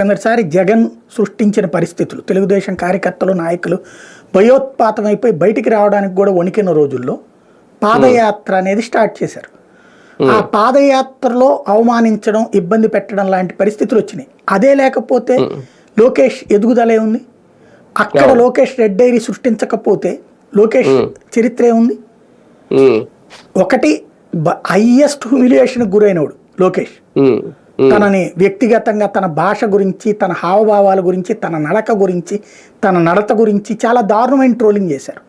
కిందసారి జగన్ సృష్టించిన పరిస్థితులు తెలుగుదేశం కార్యకర్తలు నాయకులు భయోత్పాతం అయిపోయి బయటికి రావడానికి కూడా వణికిన రోజుల్లో పాదయాత్ర అనేది స్టార్ట్ చేశారు. ఆ పాదయాత్రలో అవమానించడం, ఇబ్బంది పెట్టడం లాంటి పరిస్థితులు వచ్చినాయి. అదే లేకపోతే లోకేష్ ఎదుగుదలే ఉంది. అక్కడ లోకేష్ రెడ్ డైరీ సృష్టించకపోతే లోకేష్ చరిత్ర ఏముంది? ఒకటి హైయెస్ట్ హ్యూమిలియేషన్ గురైనవాడు లోకేష్. తనని వ్యక్తిగతంగా తన భాష గురించి, తన హావభావాల గురించి, తన నడక గురించి, తన నడత గురించి చాలా దారుణమైన ట్రోలింగ్ చేశారు.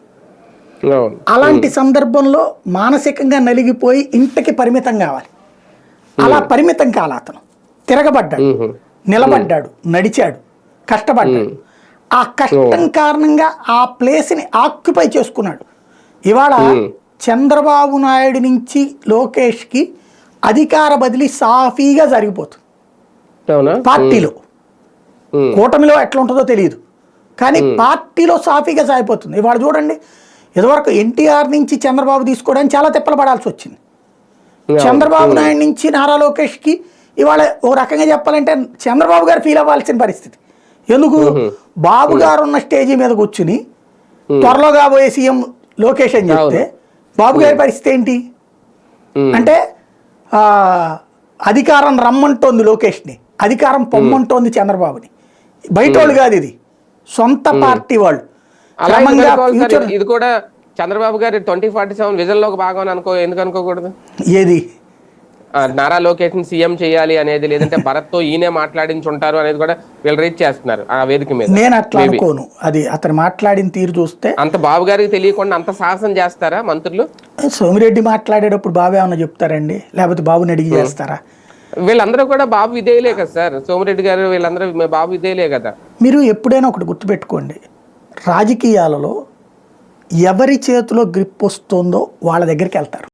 అలాంటి సందర్భంలో మానసికంగా నలిగిపోయి ఇంటికి పరిమితం కావాలి. అలా పరిమితం కాల అతను తిరగబడ్డాడు, నిలబడ్డాడు, నడిచాడు, కష్టపడ్డాడు. ఆ కష్టం కారణంగా ఆ ప్లేస్ని ఆక్యుపై చేసుకున్నాడు. ఇవాళ చంద్రబాబు నాయుడు నుంచి లోకేష్కి అధికార బదిలీ సాఫీగా జరిగిపోతుంది. పార్టీలో కూటమిలో ఎట్లా ఉంటుందో తెలియదు, కానీ పార్టీలో సాఫీగా సాగిపోతుంది. ఇవాళ చూడండి, ఇదివరకు ఎన్టీఆర్ నుంచి చంద్రబాబు తీసుకోవడానికి చాలా తిప్పలు పడాల్సి వచ్చింది. చంద్రబాబు నాయుడు నుంచి నారా లోకేష్కి ఇవాళ ఓ రకంగా చెప్పాలంటే చంద్రబాబు గారు ఫీల్ అవ్వాల్సిన పరిస్థితి. ఎందుకు? బాబు గారు ఉన్న స్టేజీ మీద కూర్చుని త్వరలో కాబోయే సీఎం లోకేష్ అని చెప్తే బాబు గారి పరిస్థితి ఏంటి అంటే, అధికారం రమ్మంటోంది లోకేష్ని, అధికారం పొమ్మంటోంది చంద్రబాబుని. బయట వాళ్ళు కాదు, ఇది సొంత పార్టీ వాళ్ళు. ఇది కూడా చంద్రబాబు గారి 2047 విజన్ లో భాగం ఎందుకు అనుకోకూడదు? ఏది నారా లోకేష్ ని సీఎం చేయాలి అనేది, లేదంటే భరత్ తో ఈయనే మాట్లాడించుంటారు అనేది కూడా వీళ్ళు రీచ్ చేస్తున్నారు ఆ వేదిక మీద. నేను అట్లా అనుకోను. అది అతను మాట్లాడిన తీరు చూస్తే అంత బాబు గారికి తెలియకుండా అంత సాహసం చేస్తారా మంత్రులు? సోమిరెడ్డి మాట్లాడేటప్పుడు బాబు ఏమన్నా చెప్తారండి, లేకపోతే బాబుని అడిగి చేస్తారా? వీళ్ళందరూ కూడా బాబు విధేయులే కదా సార్. సోమిరెడ్డి గారు వీళ్ళందరూ బాబు విధేయులే కదా. మీరు ఎప్పుడైనా ఒకటి గుర్తుపెట్టుకోండి, రాజకీయాలలో ఎవరి చేతిలో గ్రిప్ వస్తుందో వాళ్ళ దగ్గరికి వెళ్తారు.